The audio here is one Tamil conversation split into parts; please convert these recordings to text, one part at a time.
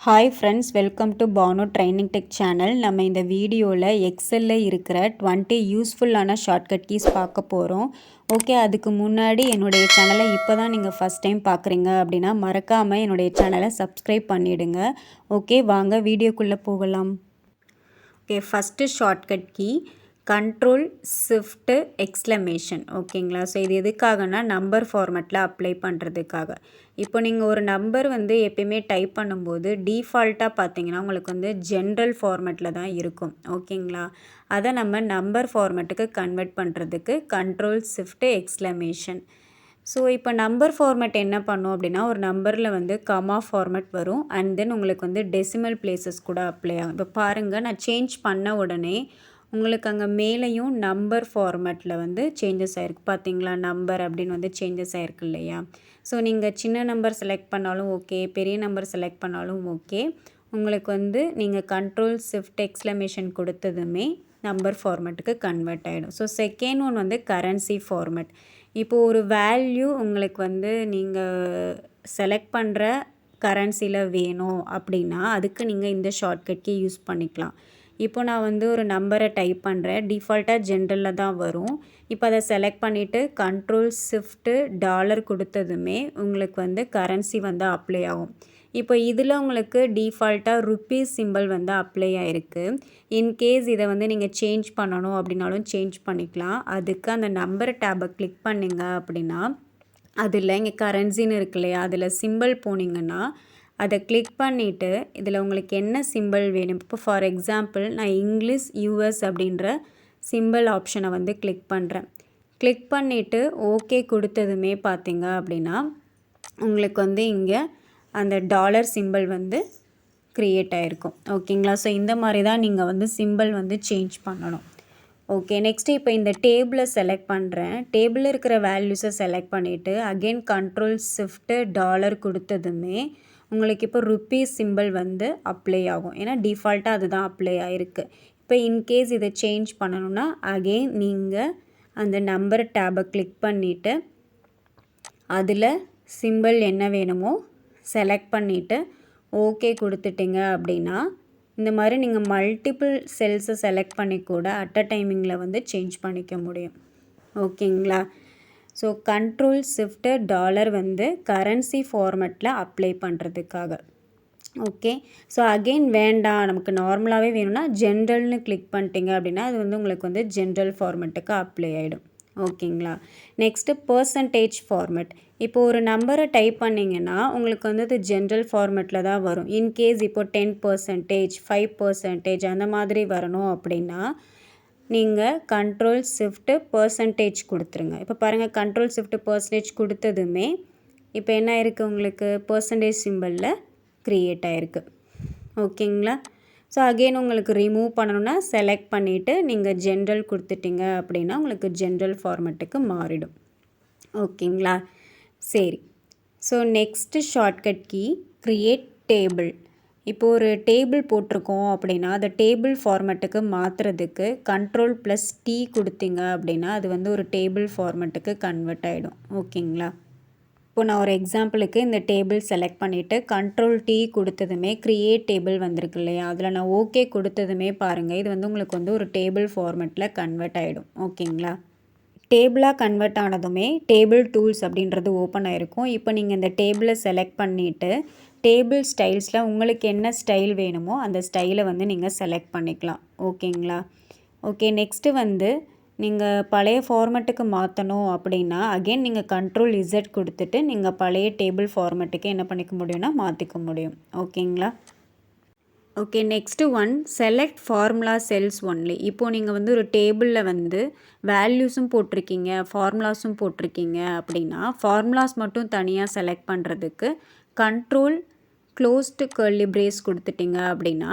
Hi friends, welcome to Banu training tech channel. நம்ம இந்த வீடியோவில் எக்ஸலில் இருக்கிற 20 யூஸ்ஃபுல்லான ஷார்ட்கட் கீஸ் பார்க்க போகிறோம். ஓகே, அதுக்கு முன்னாடி என்னுடைய சேனலை இப்போ தான் நீங்கள் ஃபஸ்ட் டைம் பார்க்குறீங்க அப்படின்னா மறக்காமல் என்னுடைய சேனலை சப்ஸ்கிரைப் பண்ணிவிடுங்க. ஓகே, வாங்க வீடியோக்குள்ளே போகலாம். Okay, first shortcut key control shift exclamation. ஓகேங்களா? ஸோ இது எதுக்காகனா நம்பர் ஃபார்மேட்டில் அப்ளை பண்ணுறதுக்காக. இப்போ நீங்கள் ஒரு நம்பர் எப்பயுமே டைப் பண்ணும்போது டிஃபால்ட்டாக பார்த்தீங்கன்னா உங்களுக்கு ஜென்ரல் ஃபார்மேட்டில் தான் இருக்கும். ஓகேங்களா? அதை நம்ம நம்பர் ஃபார்மேட்டுக்கு கன்வெர்ட் பண்ணுறதுக்கு கண்ட்ரோல் ஷிஃப்ட்டு எக்ஸ்க்ளமேஷன். ஸோ இப்போ நம்பர் ஃபார்மேட் என்ன பண்ணும் அப்படின்னா, ஒரு நம்பரில் கமா ஃபார்மேட் வரும். அண்ட் தென் உங்களுக்கு டெசிமல் பிளேசஸ் கூட அப்ளை ஆகும். இப்போ பாருங்கள், நான் சேஞ்ச் பண்ண உடனே உங்களுக்கு அங்கே மேலேயும் நம்பர் ஃபார்மேட்டில் சேஞ்சஸ் ஆகிருக்கு. பார்த்தீங்களா? நம்பர் அப்படின்னு சேஞ்சஸ் ஆகிருக்கு இல்லையா? ஸோ நீங்கள் சின்ன நம்பர் செலக்ட் பண்ணாலும் ஓகே, பெரிய நம்பர் செலக்ட் பண்ணாலும் ஓகே. உங்களுக்கு நீங்கள் கண்ட்ரோல் ஷிஃப்ட் எக்ஸ்க்ளமேஷன் கொடுத்ததுமே நம்பர் ஃபார்மேட்டுக்கு கன்வெர்ட் ஆகிடும். So second one currency format. இப்போது ஒரு வேல்யூ உங்களுக்கு நீங்கள் செலக்ட் பண்ணுற கரன்சியில் வேணும் அப்படின்னா அதுக்கு நீங்கள் இந்த ஷார்ட்கட்கே யூஸ் பண்ணிக்கலாம். இப்போ நான் ஒரு நம்பரை டைப் பண்ணுறேன். டிஃபால்ட்டாக ஜென்ரலில் தான் வரும். இப்போ அதை செலக்ட் பண்ணிவிட்டு கண்ட்ரோல் ஷிஃப்ட்டு டாலர் கொடுத்ததுமே உங்களுக்கு கரன்சி அப்ளை ஆகும். இப்போ இதில் உங்களுக்கு டிஃபால்ட்டாக ருப்பீஸ் சிம்பிள் அப்ளை ஆகிருக்கு. இன்கேஸ் இதை நீங்கள் சேஞ்ச் பண்ணணும் அப்படின்னாலும் சேஞ்ச் பண்ணிக்கலாம். அதுக்கு அந்த நம்பர் டேபை கிளிக் பண்ணிங்க அப்படின்னா அதில் இங்கே கரன்சின்னு இருக்கு இல்லையா, அதில் சிம்பிள் போனீங்கன்னா அதை கிளிக் பண்ணிவிட்டு இதில் உங்களுக்கு என்ன சிம்பிள் வேணும். இப்போ ஃபார் எக்ஸாம்பிள் நான் இங்கிலீஷ் யூஎஸ் அப்படின்ற சிம்பிள் ஆப்ஷனை கிளிக் பண்ணுறேன். கிளிக் பண்ணிவிட்டு ஓகே கொடுத்ததுமே பார்த்தீங்க அப்படின்னா உங்களுக்கு இங்கே அந்த டாலர் சிம்பிள் க்ரியேட் ஆகிருக்கும். ஓகேங்களா? ஸோ இந்த மாதிரி தான் நீங்கள் சிம்பிள் சேஞ்ச் பண்ணணும். ஓகே, நெக்ஸ்ட்டு இப்போ இந்த டேபிளை செலக்ட் பண்ணுறேன். டேபிளில் இருக்கிற வேல்யூஸை செலக்ட் பண்ணிவிட்டு அகெயின் கண்ட்ரோல் ஷிஃப்ட்டு டாலர் கொடுத்ததுமே உங்களுக்கு இப்போ ருப்பீஸ் சிம்பிள் அப்ளை ஆகும். ஏன்னா டிஃபால்ட்டாக அதுதான் அப்ளை ஆகிருக்கு. இப்போ இன்கேஸ் இதை சேஞ்ச் பண்ணணுன்னா அகெயின் நீங்கள் அந்த நம்பர் டேபை கிளிக் பண்ணிவிட்டு அதில் சிம்பிள் என்ன வேணுமோ செலக்ட் பண்ணிவிட்டு ஓகே கொடுத்துட்டிங்க அப்படின்னா இந்த மாதிரி நீங்கள் மல்டிபிள் செல்ஸை செலக்ட் பண்ணி கூட அட் அ டைமிங்கில் சேஞ்ச் பண்ணிக்க முடியும். ஓகேங்களா? So control shift dollar currency ஃபார்மேட்டில் அப்ளை பண்ணுறதுக்காக. ஓகே, ஸோ அகெயின் வேண்டாம், நமக்கு நார்மலாகவே வேணும்னா ஜென்ரல்னு கிளிக் பண்ணிட்டீங்க அப்படின்னா அது உங்களுக்கு ஜென்ரல் ஃபார்மேட்டுக்கு அப்ளை ஆகிடும். ஓகேங்களா? Next percentage format. இப்போ ஒரு நம்பரை டைப் பண்ணிங்கன்னா உங்களுக்கு அது ஜென்ரல் ஃபார்மேட்டில் தான் வரும். இன்கேஸ் இப்போது 10%, 5% அந்த மாதிரி வரணும் அப்படின்னா நீங்கள் கண்ட்ரோல் ஷிஃப்ட்டு பர்சன்டேஜ் கொடுத்துருங்க. இப்போ பாருங்கள், கண்ட்ரோல் ஷிஃப்ட்டு பர்சன்டேஜ் கொடுத்ததுமே இப்போ என்ன ஆயிருக்கு, உங்களுக்கு பர்சன்டேஜ் சிம்பிளில் க்ரியேட் ஆகிருக்கு. ஓகேங்களா? ஸோ அகெயின் உங்களுக்கு ரிமூவ் பண்ணணுன்னா செலக்ட் பண்ணிவிட்டு நீங்கள் ஜென்ரல் கொடுத்துட்டிங்க அப்படின்னா உங்களுக்கு ஜென்ரல் ஃபார்மேட்டுக்கு மாறிடும். ஓகேங்களா? சரி, so next shortcut key create table. இப்போ ஒரு டேபிள் போட்டிருக்கோம் அப்படின்னா அதை டேபிள் ஃபார்மேட்டுக்கு மாற்றுறதுக்கு கண்ட்ரோல் ப்ளஸ் டி கொடுத்தீங்க அப்படின்னா அது ஒரு டேபிள் ஃபார்மேட்டுக்கு கன்வெர்ட் ஆகிடும். ஓகேங்களா? இப்போ நான் ஒரு எக்ஸாம்பிளுக்கு இந்த டேபிள் செலக்ட் பண்ணிவிட்டு கண்ட்ரோல் டி கொடுத்ததுமே க்ரியேட் டேபிள் வந்திருக்கு இல்லையா, அதில் நான் ஓகே கொடுத்ததுமே பாருங்கள் இது உங்களுக்கு ஒரு டேபிள் ஃபார்மேட்டில் கன்வெர்ட் ஆகிடும். ஓகேங்களா? டேபிளாக கன்வெர்ட் ஆனதுமே டேபிள் டூல்ஸ் அப்படின்றது ஓப்பன் ஆகிருக்கும். இப்போ நீங்கள் இந்த டேபிளை செலக்ட் பண்ணிவிட்டு டேபிள் ஸ்டைல்ஸில் உங்களுக்கு என்ன ஸ்டைல் வேணுமோ அந்த ஸ்டைலை நீங்கள் செலக்ட் பண்ணிக்கலாம். ஓகேங்களா? ஓகே, நெக்ஸ்ட்டு நீங்கள் பழைய ஃபார்மேட்டுக்கு மாற்றணும் அப்படின்னா அகெயின் நீங்கள் கண்ட்ரோல் இசட் கொடுத்துட்டு நீங்கள் பழைய டேபிள் ஃபார்மேட்டுக்கு என்ன பண்ணிக்க முடியும்னா மாற்றிக்க முடியும். ஓகேங்களா? Okay, next select formula cells only. இப்போது நீங்கள் ஒரு டேபிளில் வேல்யூஸும் போட்டிருக்கீங்க, ஃபார்முலாஸும் போட்டிருக்கீங்க அப்படின்னா ஃபார்முலாஸ் மட்டும் தனியாக செலக்ட் பண்ணுறதுக்கு கண்ட்ரோல் க்ளோஸ்டு கர்லி பிரேஸ் கொடுத்துட்டிங்க அப்படின்னா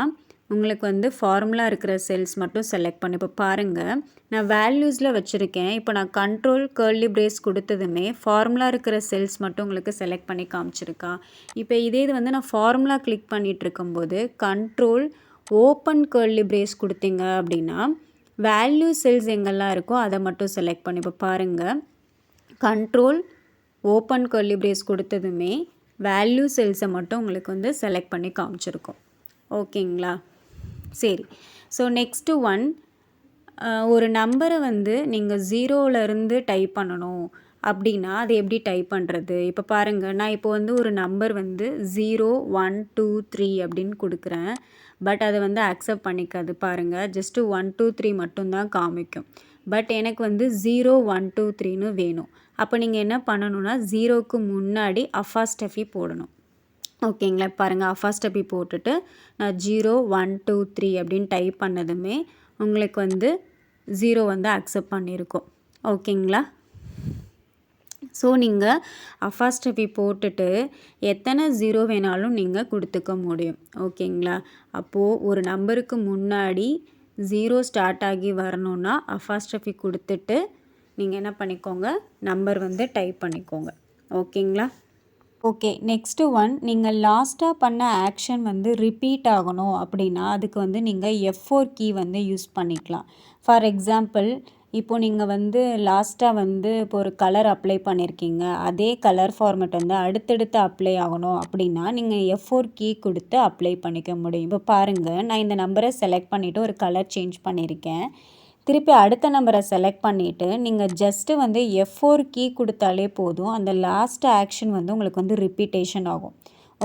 உங்களுக்கு ஃபார்முலா இருக்கிற செல்ஸ் மட்டும் செலக்ட் பண்ணி. இப்போ பாருங்கள், நான் வேல்யூஸில் வச்சுருக்கேன். இப்போ நான் கண்ட்ரோல் கர்லி பிரேஸ் கொடுத்ததுமே ஃபார்முலா இருக்கிற செல்ஸ் மட்டும் உங்களுக்கு செலக்ட் பண்ணி காமிச்சிருக்கா. இப்போ இதே இது நான் ஃபார்முலா கிளிக் பண்ணிகிட்டு இருக்கும்போது கண்ட்ரோல் ஓப்பன் கர்லி பிரேஸ் கொடுத்தீங்க அப்படின்னா வேல்யூ செல்ஸ் எங்கெல்லாம் இருக்கோ அதை மட்டும் செலக்ட் பண்ணி. இப்போ பாருங்கள், கண்ட்ரோல் ஓப்பன் கர்லி பிரேஸ் கொடுத்ததுமே வேல்யூ செல்ஸை மட்டும் உங்களுக்கு வந்து செலக்ட் பண்ணி காமிச்சிருக்கோம். ஓகேங்களா? சரி. ஸோ நெக்ஸ்ட்டு ஒன், ஒரு நம்பரை வந்து நீங்கள் ஜீரோவிலேருந்து டைப் பண்ணணும் அப்படின்னா அது எப்படி டைப் பண்ணுறது? இப்போ பாருங்கள், நான் இப்போ வந்து ஒரு நம்பர் வந்து 0 1 2 3 அப்படின்னு கொடுக்குறேன். பட் அதை வந்து அக்செப்ட் பண்ணிக்காது. பாருங்கள், ஜஸ்ட்டு 1 2 3 மட்டும்தான் காமிக்கும். பட் எனக்கு வந்து 0 1 2 3ன்னு வேணும். அப்போ நீங்கள் என்ன பண்ணணும்னா, 0க்கு முன்னாடி அஃபாஸ்டஃபி போடணும். ஓகேங்களா? பாருங்கள், அஃபாஸ்டஃபி போட்டுட்டு நான் 0 1 2 3 அப்படின்னு டைப் பண்ணதுமே உங்களுக்கு வந்து 0 வந்து அக்செப்ட் பண்ணியிருக்கோம். ஓகேங்களா? ஸோ நீங்கள் அஃபாஸ்டஃபி போட்டுட்டு எத்தனை 0 வேணாலும் நீங்கள் கொடுத்துக்க முடியும். ஓகேங்களா? அப்போது ஒரு நம்பருக்கு முன்னாடி 0 ஸ்டார்ட் ஆகி வரணுன்னா அஃபாஸ்டஃபி கொடுத்துட்டு நீங்கள் என்ன பண்ணிக்கோங்க, நம்பர் வந்து டைப் பண்ணிக்கோங்க. ஓகேங்களா? ஓகே, நெக்ஸ்ட்டு ஒன், நீங்கள் லாஸ்ட்டாக பண்ண ஆக்ஷன் வந்து ரிப்பீட் ஆகணும் அப்படின்னா அதுக்கு வந்து நீங்கள் F4 கீ வந்து யூஸ் பண்ணிக்கலாம். ஃபார் எக்ஸாம்பிள், இப்போது நீங்கள் வந்து லாஸ்ட்டாக வந்து இப்போ ஒரு கலர் அப்ளை பண்ணியிருக்கீங்க, அதே கலர் ஃபார்மேட் வந்து அடுத்தடுத்து அப்ளை ஆகணும் அப்படின்னா நீங்கள் F4 கீ கொடுத்து அப்ளை பண்ணிக்க முடியும். இப்போ பாருங்கள், நான் இந்த நம்பரை செலக்ட் பண்ணிவிட்டு ஒரு கலர் சேஞ்ச் பண்ணியிருக்கேன். திருப்பி அடுத்த நம்பரை செலக்ட் பண்ணிவிட்டு நீங்கள் ஜஸ்ட்டு வந்து F4 கீ கொடுத்தாலே போதும், அந்த லாஸ்ட் ஆக்ஷன் வந்து உங்களுக்கு வந்து ரிப்பீட்டேஷன் ஆகும்.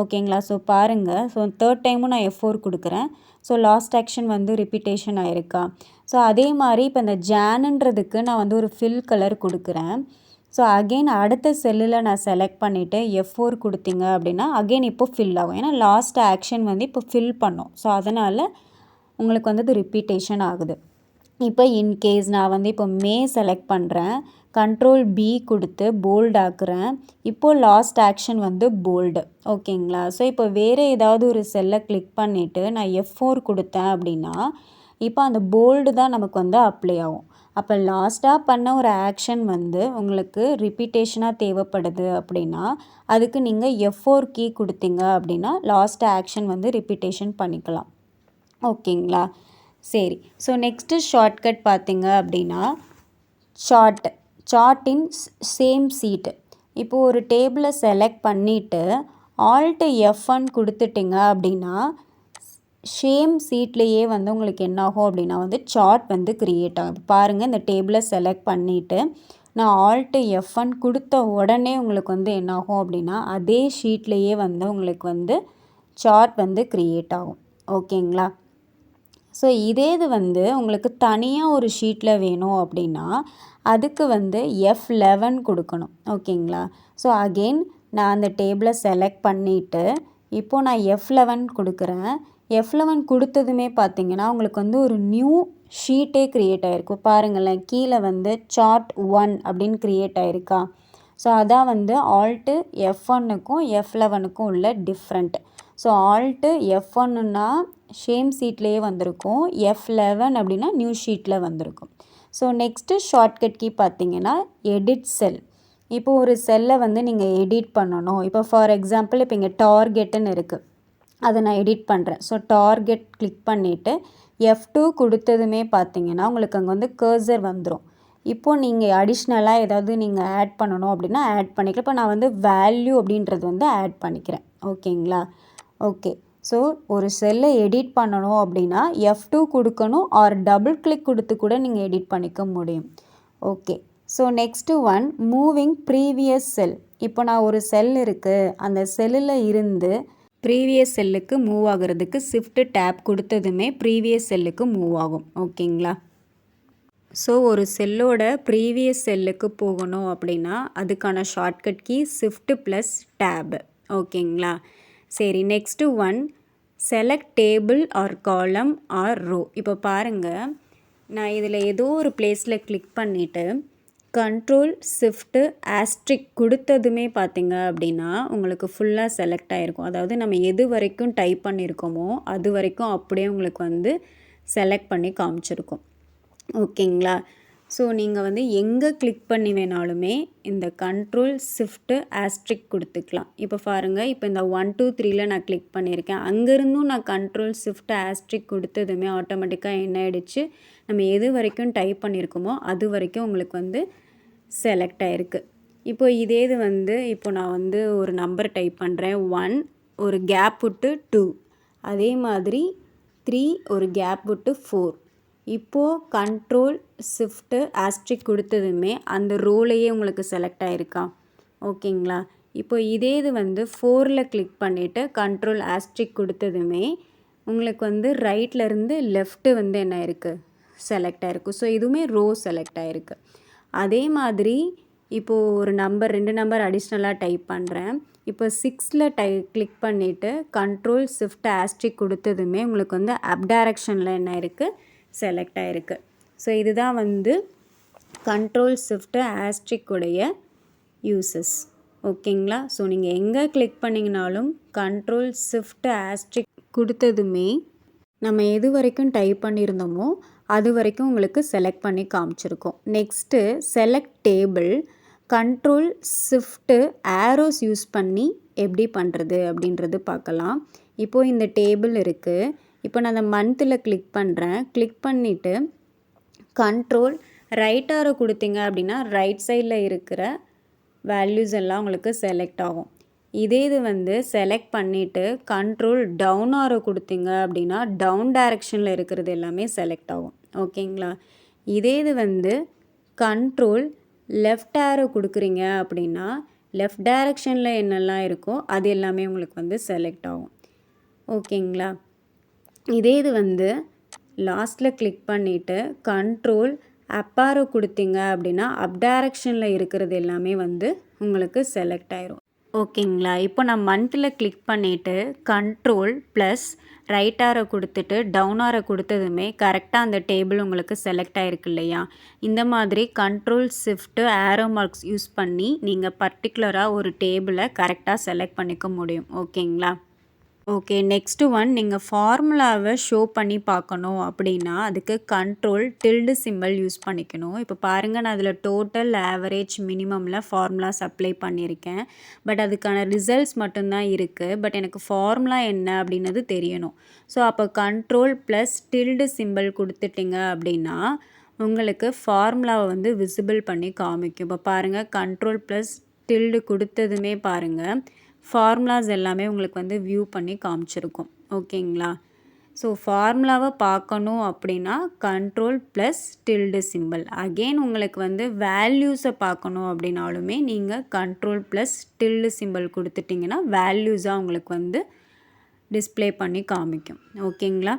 ஓகேங்களா? ஸோ பாருங்கள், ஸோ தேர்ட் டைமும் நான் F4 கொடுக்குறேன். ஸோ லாஸ்ட் ஆக்ஷன் வந்து ரிப்பீட்டேஷன் ஆயிருக்கா? ஸோ அதே மாதிரி இப்போ இந்த ஜானுன்றதுக்கு நான் வந்து ஒரு ஃபில் கலர் கொடுக்குறேன். ஸோ அகெயின் அடுத்த செல்லில் நான் செலக்ட் பண்ணிவிட்டு F4 கொடுத்தீங்க அப்படின்னா அகெயின் இப்போ ஃபில் ஆகும். ஏன்னா லாஸ்ட் ஆக்ஷன் வந்து இப்போ ஃபில் பண்ணோம். ஸோ அதனால் உங்களுக்கு வந்து இது ரிப்பீட்டேஷன் ஆகுது. இப்போ இன்கேஸ் நான் வந்து இப்போ மே செலக்ட் பண்ணுறேன், கண்ட்ரோல் பி கொடுத்து போல்ட் ஆக்குறேன். இப்போது லாஸ்ட் ஆக்ஷன் வந்து போல்டு. ஓகேங்களா? ஸோ இப்போ வேறு ஏதாவது ஒரு செல்லை கிளிக் பண்ணிவிட்டு நான் F4 கொடுத்தேன் அப்படின்னா இப்போ அந்த போல்டு தான் நமக்கு வந்து அப்ளை ஆகும். அப்போ லாஸ்ட்டாக பண்ண ஒரு ஆக்ஷன் வந்து உங்களுக்கு ரிப்பீட்டேஷனாக தேவைப்படுது அப்படின்னா அதுக்கு நீங்கள் F4 கீ கொடுத்தீங்க அப்படின்னா லாஸ்ட் ஆக்ஷன் வந்து ரிப்பீட்டேஷன் பண்ணிக்கலாம். ஓகேங்களா? சரி. ஸோ நெக்ஸ்ட்டு ஷார்ட்கட் பார்த்தீங்க அப்படின்னா சார்ட்டின் சேம் சீட்டு. இப்போது ஒரு டேபிளை செலக்ட் பண்ணிவிட்டு ஆல்ட் F1 கொடுத்துட்டிங்க அப்படின்னா சேம் சீட்லேயே வந்து உங்களுக்கு என்னாகும் அப்படின்னா வந்து சார்ட் வந்து க்ரியேட் ஆகும். பாருங்கள், இந்த டேபிளை செலக்ட் பண்ணிவிட்டு நான் ஆல்ட் F1 கொடுத்த உடனே உங்களுக்கு வந்து என்னாகும் அப்படின்னா அதே ஷீட்லேயே வந்து உங்களுக்கு வந்து சார்ட் வந்து க்ரியேட் ஆகும். ஓகேங்களா? ஸோ இதே இது வந்து உங்களுக்கு தனியாக ஒரு ஷீட்டில் வேணும் அப்படின்னா அதுக்கு வந்து F11 கொடுக்கணும். ஓகேங்களா? ஸோ அகெயின் நான் அந்த டேபிளை செலக்ட் பண்ணிவிட்டு இப்போது நான் F11 கொடுக்குறேன். F11 கொடுத்ததுமே பார்த்தீங்கன்னா உங்களுக்கு வந்து ஒரு நியூ ஷீட்டே க்ரியேட் ஆகிருக்கும். பாருங்களேன், கீழே வந்து சார்ட் 1 அப்படின்னு க்ரியேட் ஆகிருக்கா? ஸோ அதான் வந்து ஆல்ட்டு F1க்கும் F11க்கும் உள்ள டிஃப்ரெண்ட். ஸோ ஆல்ட்டு F1ன்னா சேம் சீட்லேயே வந்திருக்கும், F11 அப்படின்னா நியூ ஷீட்டில் வந்திருக்கும். ஸோ நெக்ஸ்ட்டு ஷார்ட்கட் கீ பார்த்தீங்கன்னா எடிட் செல். இப்போ ஒரு செல்லை வந்து நீங்கள் எடிட் பண்ணணும். இப்போ ஃபார் எக்ஸாம்பிள் இப்போ இங்கே டார்கெட்டுன்னு இருக்குது, அதை நான் எடிட் பண்ணுறேன். ஸோ டார்கெட் கிளிக் பண்ணிவிட்டு F2 கொடுத்ததுமே பார்த்தீங்கன்னா உங்களுக்கு அங்கே வந்து கர்சர் வந்துடும். இப்போது நீங்கள் அடிஷ்னலாக ஏதாவது நீங்கள் ஆட் பண்ணணும் அப்படின்னா ஆட் பண்ணிக்கலாம். இப்போ நான் வந்து வேல்யூ அப்படின்றது வந்து ஆட் பண்ணிக்கிறேன். ஓகேங்களா? ஓகே. ஸோ ஒரு செல்லை எடிட் பண்ணணும் அப்படின்னா F2 கொடுக்கணும், ஆர் டபுள் கிளிக் கொடுத்து கூட நீங்கள் எடிட் பண்ணிக்க முடியும். Okay. So next one, moving previous cell. இப்போ நான் ஒரு செல் இருக்குது, அந்த செல்லில் இருந்து ப்ரீவியஸ் செல்லுக்கு மூவ் ஆகிறதுக்கு ஷிஃப்ட் டேப் கொடுத்ததுமே ப்ரீவியஸ் செல்லுக்கு மூவ் ஆகும். ஓகேங்களா? ஸோ ஒரு செல்லோட ப்ரீவியஸ் செல்லுக்கு போகணும் அப்படின்னா அதுக்கான shortcut key shift plus tab. ஓகேங்களா? சரி, next one, select table or column or row. இப்போ பாருங்கள், நான் இதில் ஏதோ ஒரு பிளேஸில் கிளிக் பண்ணிவிட்டு கண்ட்ரோல் ஷிஃப்ட்டு ஆஸ்ட்ரிக் கொடுத்ததுமே பார்த்திங்க அப்படின்னா உங்களுக்கு ஃபுல்லாக செலக்ட் ஆகிருக்கும். அதாவது நம்ம எது வரைக்கும் டைப் பண்ணியிருக்கோமோ அது வரைக்கும் அப்படியே உங்களுக்கு வந்து செலக்ட் பண்ணி காமிச்சிருக்கும். ஓகேங்களா? ஸோ நீங்கள் வந்து எங்கே கிளிக் பண்ணி வேணாலுமே இந்த கண்ட்ரோல் ஷிஃப்ட்டு ஆஸ்ட்ரிக் கொடுத்துக்கலாம். இப்போ பாருங்கள், இப்போ இந்த 1 2 3ல நான் கிளிக் பண்ணியிருக்கேன். அங்கேருந்தும் நான் கண்ட்ரோல் ஷிஃப்ட் ஆஸ்ட்ரிக் கொடுத்ததுமே ஆட்டோமேட்டிக்காக என்ன ஆகிடுச்சு, நம்ம எது வரைக்கும் டைப் பண்ணியிருக்கோமோ அது வரைக்கும் உங்களுக்கு வந்து செலக்ட் ஆகிருக்கு. இப்போ இதே இது வந்து இப்போ நான் வந்து ஒரு நம்பர் டைப் பண்ணுறேன் 1 ஒரு கேப் விட்டு 2 அதே மாதிரி 3 ஒரு கேப் விட்டு 4 இப்போது கண்ட்ரோல் ஷிஃப்ட்டு ஆஸ்ட்ரிக் கொடுத்ததுமே அந்த ரோலையே உங்களுக்கு செலக்ட் ஆகிருக்கா ஓகேங்களா. இப்போ இதே இது வந்து 4ல் கிளிக் பண்ணிவிட்டு கண்ட்ரோல் ஆஸ்ட்ரிக் கொடுத்ததுமே உங்களுக்கு வந்து ரைட்லேருந்து லெஃப்ட்டு வந்து என்ன இருக்குது செலக்ட் ஆகிருக்கு. ஸோ இதுவுமே ரோ செலக்ட் ஆகிருக்கு. அதே மாதிரி இப்போது ஒரு நம்பர் 2 நம்பர் அடிஷ்னலாக டைப் பண்ணுறேன். இப்போ 6ல் கிளிக் பண்ணிவிட்டு கண்ட்ரோல் ஷிஃப்ட் ஆஸ்ட்ரிக் கொடுத்ததுமே உங்களுக்கு வந்து அப் டைரக்ஷனில் என்ன இருக்குது செலக்ட் ஆகிருக்கு. ஸோ இதுதான் வந்து கண்ட்ரோல் ஷிஃப்ட் ஆஸ்ட்ரிக் உடைய யூசஸ் ஓகேங்களா. ஸோ நீங்கள் எங்கே கிளிக் பண்ணிங்கனாலும் கண்ட்ரோல் ஷிஃப்ட் ஆஸ்ட்ரிக் கொடுத்ததுமே நம்ம எது வரைக்கும் டைப் பண்ணியிருந்தோமோ அது வரைக்கும் உங்களுக்கு செலக்ட் பண்ணி காமிச்சிருக்கோம். Next select table control shift arrows use பண்ணி எப்படி பண்ணுறது அப்படின்றது பார்க்கலாம். இப்போது இந்த டேபிள் இருக்குது. இப்போ நான் அந்த மந்தில் கிளிக் பண்ணுறேன். கிளிக் பண்ணிவிட்டு கண்ட்ரோல் ரைட் ஆரோ கொடுத்தீங்க அப்படின்னா ரைட் சைடில் இருக்கிற வேல்யூஸ் எல்லாம் உங்களுக்கு செலக்ட் ஆகும். இதே இது வந்து செலக்ட் பண்ணிவிட்டு கண்ட்ரோல் டவுன் ஆரோ கொடுத்தீங்க அப்படின்னா டவுன் டைரக்ஷனில் இருக்கிறது எல்லாமே செலக்ட் ஆகும் ஓகேங்களா. இதே இது வந்து கண்ட்ரோல் லெஃப்ட் ஆரோ கொடுக்குறீங்க அப்படின்னா லெஃப்ட் டைரக்ஷனில் என்னெல்லாம் இருக்கோ அது எல்லாமே உங்களுக்கு வந்து செலக்ட் ஆகும் ஓகேங்களா. இதே இது வந்து லாஸ்ட்டில் கிளிக் பண்ணிவிட்டு கண்ட்ரோல் அப் ஆரோ கொடுத்தீங்க அப்படின்னா அப் டைரக்ஷனில் இருக்கிறது எல்லாமே வந்து உங்களுக்கு செலக்ட் ஆயிரும் ஓகேங்களா. இப்போ நான் மந்தில் கிளிக் பண்ணிவிட்டு கண்ட்ரோல் ப்ளஸ் ரைட் ஆரோ கொடுத்துட்டு டவுன் ஆரோ கொடுத்ததுமே கரெக்டாக அந்த டேபிள் உங்களுக்கு செலக்ட் ஆகிருக்கு இல்லையா. இந்த மாதிரி control shift arrow marks use பண்ணி நீங்கள் பர்டிகுலராக ஒரு டேபிளை கரெக்டாக செலக்ட் பண்ணிக்க முடியும் ஓகேங்களா. ஓகே நெக்ஸ்ட்டு ஒன் நீங்கள் ஃபார்முலாவை ஷோ பண்ணி பார்க்கணும் அப்படின்னா அதுக்கு கண்ட்ரோல் டில்டு சிம்பிள் யூஸ் பண்ணிக்கணும். இப்போ பாருங்கள் நான் அதில் டோட்டல் ஆவரேஜ் மினிமமில் ஃபார்முலாஸ் அப்ளை பண்ணியிருக்கேன். பட் அதுக்கான ரிசல்ட்ஸ் மட்டும்தான் இருக்குது. பட் எனக்கு ஃபார்முலா என்ன அப்படின்னது தெரியணும். ஸோ அப்போ கண்ட்ரோல் ப்ளஸ் டில்டு சிம்பிள் கொடுத்துட்டிங்க அப்படின்னா உங்களுக்கு ஃபார்முலாவை வந்து விசிபிள் பண்ணி காமிக்கும். இப்போ பாருங்கள் கண்ட்ரோல் ப்ளஸ் டில்டு கொடுத்ததுமே பாருங்கள் ஃபார்முலாஸ் எல்லாமே உங்களுக்கு வந்து வியூ பண்ணி காமிச்சிருக்கும் ஓகேங்களா. ஸோ ஃபார்முலாவை பார்க்கணும் அப்படின்னா control plus tilt simple. Again உங்களுக்கு வந்து வேல்யூஸை பார்க்கணும் அப்படின்னாலுமே நீங்கள் கண்ட்ரோல் ப்ளஸ் டில்டு சிம்பிள் கொடுத்துட்டிங்கன்னா வேல்யூஸாக உங்களுக்கு வந்து டிஸ்பிளே பண்ணி காமிக்கும் ஓகேங்களா.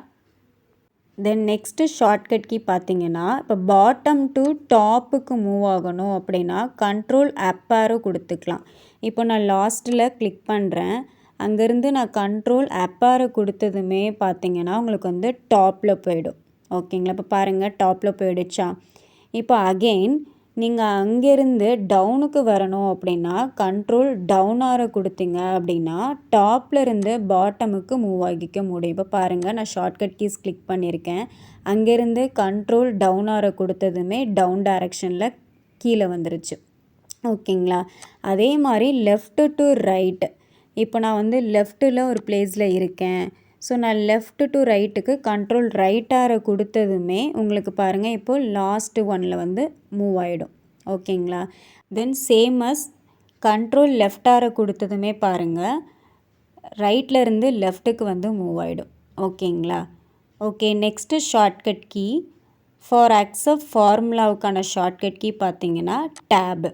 தென் நெக்ஸ்ட்டு ஷார்ட்கட் கீ பார்த்தீங்கன்னா இப்போ பாட்டம் டு டாப்புக்கு மூவ் ஆகணும் அப்படின்னா கண்ட்ரோல் அப் ஆரோ கொடுத்துக்கலாம். இப்போ நான் லாஸ்ட்டில் கிளிக் பண்ணுறேன். அங்கேருந்து நான் கண்ட்ரோல் அப் ஆரோ கொடுத்ததுமே பார்த்தீங்கன்னா உங்களுக்கு வந்து டாப்பில் போயிடும் ஓகேங்களா. இப்போ பாருங்கள் டாப்பில் போயிடுச்சா. இப்போ அகெயின் நீங்கள் அங்கேருந்து டவுனுக்கு வரணும் அப்படின்னா கண்ட்ரோல் டவுன் ஆரோ கொடுத்தீங்க அப்படின்னா டாப்பில் இருந்து பாட்டமுக்கு மூவ் ஆகிக்க முடியும். இப்போ பாருங்கள் நான் ஷார்ட்கட் கீஸ் கிளிக் பண்ணியிருக்கேன். அங்கேருந்து கண்ட்ரோல் டவுன் ஆரோ கொடுத்ததுமே டவுன் டைரக்ஷனில் கீழே வந்துருச்சு ஓகேங்களா. அதே மாதிரி லெஃப்ட்டு டு ரைட்டு இப்போ நான் வந்து லெஃப்ட்டில் ஒரு பிளேஸில் இருக்கேன். ஸோ நான் லெஃப்ட் டு ரைட்டுக்கு கண்ட்ரோல் ரைட் ஆரோ கொடுத்ததுமே உங்களுக்கு பாருங்கள் இப்போது லாஸ்ட்டு ஒனில் வந்து மூவ் ஆகிடும் ஓகேங்களா. Then same as control left arrow கொடுத்ததுமே பாருங்கள் ரைட்டில் இருந்து லெஃப்ட்டுக்கு வந்து மூவ் ஆகிடும் ஓகேங்களா. Okay next shortcut key for accept ஃபார்முலாவுக்கான ஷார்ட்கட் கீ பார்த்தீங்கன்னா டேபு.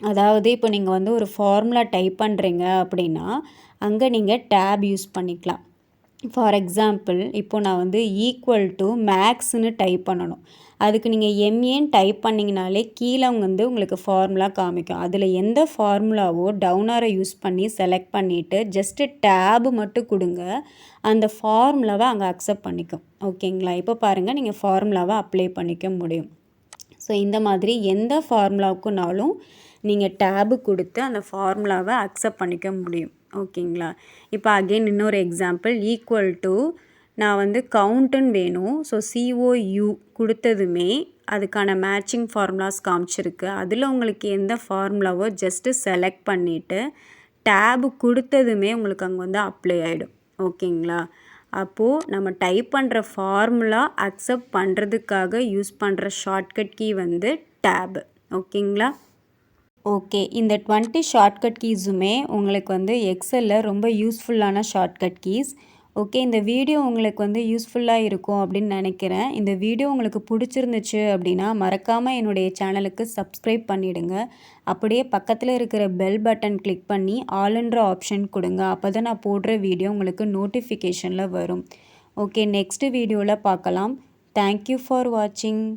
அதாவது இப்போ நீங்கள் வந்து ஒரு ஃபார்முலா டைப் பண்ணுறீங்க அப்படின்னா அங்கே நீங்கள் டேப் யூஸ் பண்ணிக்கலாம். ஃபார் எக்ஸாம்பிள் இப்போது நான் வந்து ஈக்குவல் டு மேக்ஸ்னு டைப் பண்ணணும். அதுக்கு நீங்கள் எம்ஏன்னு டைப் பண்ணிங்கனாலே கீழே வந்து உங்களுக்கு ஃபார்முலா காமிக்கும். அதில் எந்த ஃபார்முலாவோ டவுன் ஆரோ யூஸ் பண்ணி செலக்ட் பண்ணிவிட்டு ஜஸ்ட்டு டேபு மட்டும் கொடுங்க. அந்த ஃபார்முலாவை அங்கே அக்செப்ட் பண்ணிக்கும் ஓகேங்களா. இப்போ பாருங்கள் நீங்கள் ஃபார்முலாவை அப்ளை பண்ணிக்க முடியும். ஸோ இந்த மாதிரி எந்த ஃபார்முலாவுக்குனாலும் நீங்கள் டேபு கொடுத்து அந்த ஃபார்முலாவை அக்செப்ட் பண்ணிக்க முடியும் ஓகேங்களா. இப்போ அகெயின் இன்னொரு எக்ஸாம்பிள் ஈக்குவல் டு நான் வந்து கவுண்ட்டுன்னு வேணும். ஸோ COU கொடுத்ததுமே அதுக்கான மேட்சிங் ஃபார்முலாஸ் காமிச்சிருக்கு. அதில் உங்களுக்கு எந்த ஃபார்முலாவோ ஜஸ்ட்டு செலக்ட் பண்ணிவிட்டு டேபு கொடுத்ததுமே உங்களுக்கு அங்கே வந்து அப்ளை ஆகிடும் ஓகேங்களா. அப்போது நம்ம டைப் பண்ணுற ஃபார்முலா அக்செப்ட் பண்ணுறதுக்காக யூஸ் பண்ணுற ஷார்ட்கட் கீ வந்து டேபு ஓகேங்களா. ஓகே. இந்த 20 ஷார்ட்கட் கீஸுமே உங்களுக்கு வந்து எக்ஸல்ல ரொம்ப யூஸ்ஃபுல்லான ஷார்ட்கட் கீஸ். ஓகே. இந்த வீடியோ உங்களுக்கு வந்து யூஸ்ஃபுல்லா இருக்கும் அப்படின்னு நினைக்கிறேன். இந்த வீடியோ உங்களுக்கு பிடிச்சிருந்துச்சு அப்படின்னா, மறக்காம என்னுடைய சேனலுக்கு சப்ஸ்கிரைப் பண்ணிடுங்க. அப்படியே பக்கத்துல இருக்கிற பெல் பட்டன் கிளிக் பண்ணி ஆல்ன்ற ஆப்ஷன் கொடுங்க. அப்பதான் நான் போடுற வீடியோ உங்களுக்கு நோட்டிஃபிகேஷன்ல வரும். ஓகே. நெக்ஸ்ட் வீடியோல பார்க்கலாம். தேங்க் யூ ஃபார் வாட்சிங்.